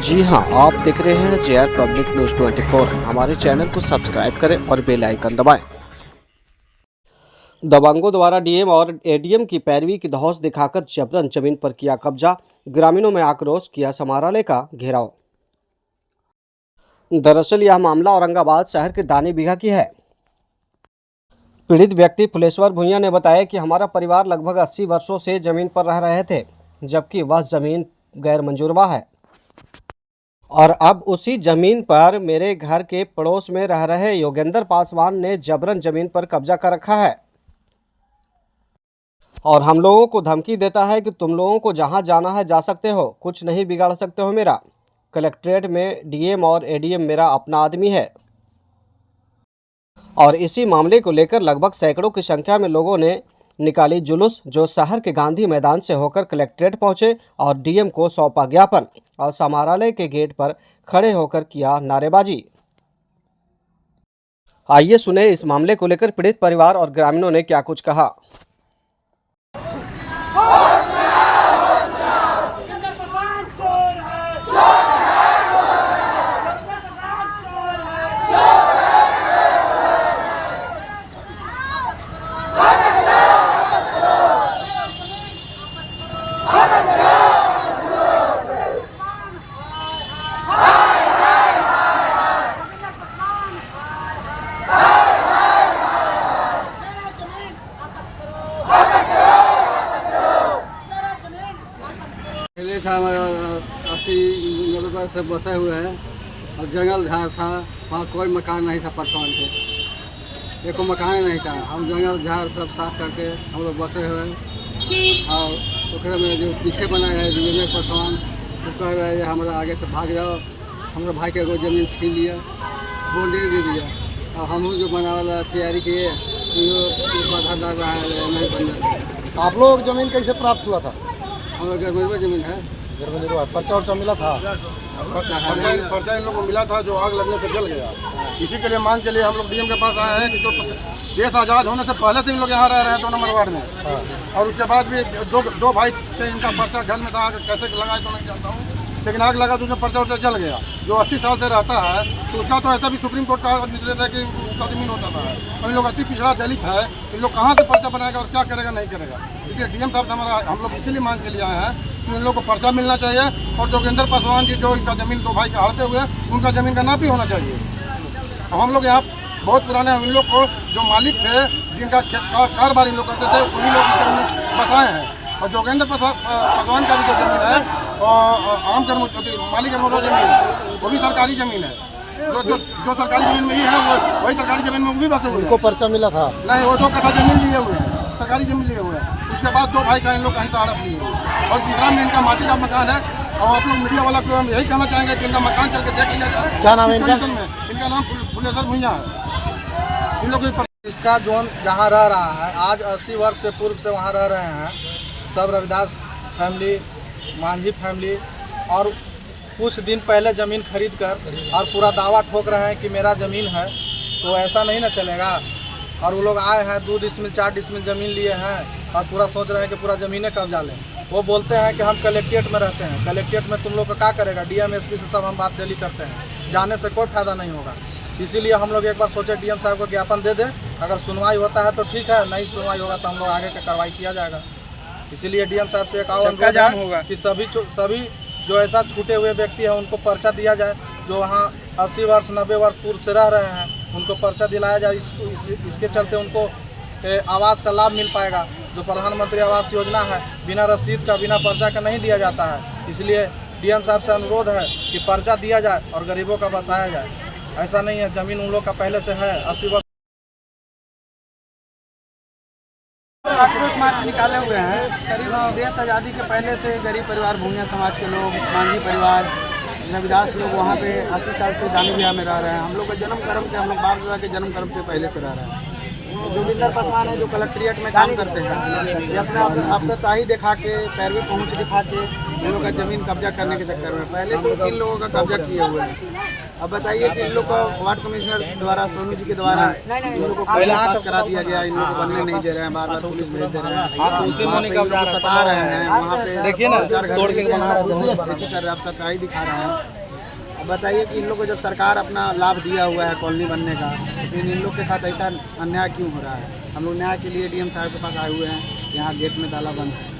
जी हां, आप देख रहे हैं जेआर पब्लिक न्यूज़ 24। हमारे चैनल को सब्सक्राइब करें और बेल आइकन दबाएं। दबंगों द्वारा डीएम और एडीएम की पैरवी की धौंस दिखाकर जबरन जमीन पर किया कब्जा। ग्रामीणों में आक्रोश, किया समाहरणालय का घेराव। दरअसल यह मामला औरंगाबाद शहर के दानी बीघा की है। पीड़ित व्यक्ति फुलेश्वर भुइया ने बताया कि हमारा परिवार लगभग 80 वर्षों से जमीन पर रह रहे थे, जबकि वह जमीन गैर मंजूरवा है और अब उसी जमीन पर मेरे घर के पड़ोस में रह रहे योगेंद्र पासवान ने जबरन जमीन पर कब्जा कर रखा है और हम लोगों को धमकी देता है कि तुम लोगों को जहां जाना है जा सकते हो, कुछ नहीं बिगाड़ सकते हो मेरा। कलेक्ट्रेट में डीएम और एडीएम मेरा अपना आदमी है और इसी मामले को लेकर लगभग सैकड़ों की संख्या में लोगों ने निकाली जुलूस, जो शहर के गांधी मैदान से होकर कलेक्ट्रेट पहुंचे और डीएम को सौंपा ज्ञापन और समाहरणालय के गेट पर खड़े होकर किया नारेबाजी। आइए सुने इस मामले को लेकर पीड़ित परिवार और ग्रामीणों ने क्या कुछ कहा। पहले था 80-90 पर सब बसे हुए हैं और जंगल झाड़ था, वहाँ कोई मकान नहीं था। परसों से एको मकान नहीं था। हम जंगल झाड़ सब साफ करके हम लोग बसे हुए हैं और ओकरे में जो पीछे बना है योगेंद्र पासवान, वो कह रहे हैं हमारा आगे से भाग जाओ। हमारे भाई के एगो जमीन छीन लिया, बाउंड्री दे दिया और हम जो बना वाला तैयारी किए तो बाधा लग रहा है नहीं बनना। आप लोग जमीन कैसे प्राप्त हुआ था? हम लोग गरबा जमीन है, पर्चा उर्चा मिला था? पर्चा इन लोग को मिला था जो आग लगने से जल गया। इसी के लिए मांग के लिए हम लोग डीएम के पास आए हैं कि जो देश आज़ाद होने से पहले से इन लोग यहाँ रह रहे हैं 2 नंबर वार्ड में, और उसके बाद भी दो भाई थे, इनका पर्चा घर में था। आग कैसे लगा तो नहीं जानता हूँ, लेकिन आग लगा तो उसमें पर्चा उर्चा जल गया। जो 80 साल से रहता है तो उसका तो ऐसा भी सुप्रीम कोर्ट का निर्देश है कि उसका जमीन होता था। और इन लोग अति पिछड़ा दलित है, इन लोग कहाँ से पर्चा बनाएगा और क्या करेगा नहीं करेगा। इसलिए डीएम साहब से हम लोग इसीलिए मांग के लिए आए हैं कि इन लोग को पर्चा मिलना चाहिए और जोगेंद्र पासवान जी जो इनका जमीन 2 भाई का हड़पे हुए हैं, उनका जमीन का नाप भी होना चाहिए। अब हम लोग यहाँ बहुत पुराने इन लोग को जो मालिक थे, जिनका कारोबार इन लोग करते थे, उन्हीं लोग की जमीन बताए हैं। और जोगेंद्र पासवान का भी जो जमीन है और आम मालिक कर्मचारी जमीन, वो भी सरकारी जमीन है। जो सरकारी जमीन में ही है वही सरकारी जमीन में वो भी बसे हुए हैं। उनको पर्चा मिला था? नहीं, वो 2 कट्ठा जमीन लिए हुए हैं, सरकारी जमीन लिए हुए हैं। उसके बाद 2 भाई का इन लोग कहीं तो हड़प लिए हैं और तीसरा में इनका माटी का मकान है। और आप लोग मीडिया वाला को हम यही कहना चाहेंगे कि इनका मकान चल के देख लिया जाए। क्या नाम है इनका? इनका नाम फुलेश्वर भुइया है। इन लोग इसका जोन जहाँ रह रहा है, आज 80 वर्ष से पूर्व से वहाँ रह रहे हैं सब रविदास फैमिली, मांझी फैमिली, और कुछ दिन पहले ज़मीन खरीद कर और पूरा दावा ठोक रहे हैं कि मेरा ज़मीन है। तो ऐसा नहीं ना चलेगा। और वो लोग आए हैं 2 डिसमिल 4 डिसमिल ज़मीन लिए हैं और पूरा सोच रहे हैं कि पूरा ज़मीनें कब्जा लें। वो बोलते हैं कि हम कलेक्ट्रेट में रहते हैं, कलेक्ट्रेट में तुम लोग का क्या करेगा। डीएम एसपी से सब हम बात डेली करते हैं, जाने से कोई फ़ायदा नहीं होगा। इसीलिए हम लोग एक बार सोचे डीएम साहब को ज्ञापन दे दें, अगर सुनवाई होता है तो ठीक है, नहीं सुनवाई होगा तो हम लोग आगे की कार्रवाई किया जाएगा। इसीलिए डीएम साहब से एक आह्वान होगा कि सभी जो ऐसा छूटे हुए व्यक्ति हैं उनको पर्चा दिया जाए। जो वहाँ 80 वर्ष 90 वर्ष पूर्व से रह रहे हैं उनको पर्चा दिलाया जाए। इसके चलते उनको आवास का लाभ मिल पाएगा। जो प्रधानमंत्री आवास योजना है, बिना रसीद का, बिना पर्चा का नहीं दिया जाता है। इसलिए डीएम साहब से अनुरोध है कि पर्चा दिया जाए और गरीबों का बसाया जाए। ऐसा नहीं है, ज़मीन उन लोग का पहले से है 80 वर्ष। आक्रोश मार्च निकाले हुए हैं। करीब देश आज़ादी के पहले से गरीब परिवार, भूमिया समाज के लोग, मांझी परिवार, रविदास लोग वहाँ पे 80 साल से दानी बिहार में रह रहे हैं। हम लोग का जन्म कर्म के, हम लोग बाप दादा के जन्म कर्म से पहले से रह रहे हैं। जोगेंद्र पासवान है जो कलेक्ट्रेट में काम करते हैं, ये अपना अफसरशाही दिखा के, पैरवी पहुँच दिखा के इन लोग का ज़मीन कब्जा करने के चक्कर में पहले से 3 लोगों का कब्जा किए हुए हैं। अब बताइए कि इन लोग को वार्ड कमिश्नर द्वारा, सोनू जी के द्वारा इन लोगों को पहले पास करा दिया गया, इन लोगों को बनने नहीं दे रहे हैं, बार बार पुलिस भेज दे रहे हैं, वहाँ पे इन लोग को सता रहे हैं, वहाँ पे देखिए ना तोड़ के कर रहे, सच्चाई दिखा रहे हैं। अब बताइए कि इन लोग को जब सरकार अपना लाभ दिया हुआ है कॉलोनी बनने का, लेकिन इन लोग के साथ ऐसा अन्याय क्यों हो रहा है। हम लोग न्याय के लिए डीएम साहब के पास आए हुए हैं, यहाँ गेट में ताला बंद है।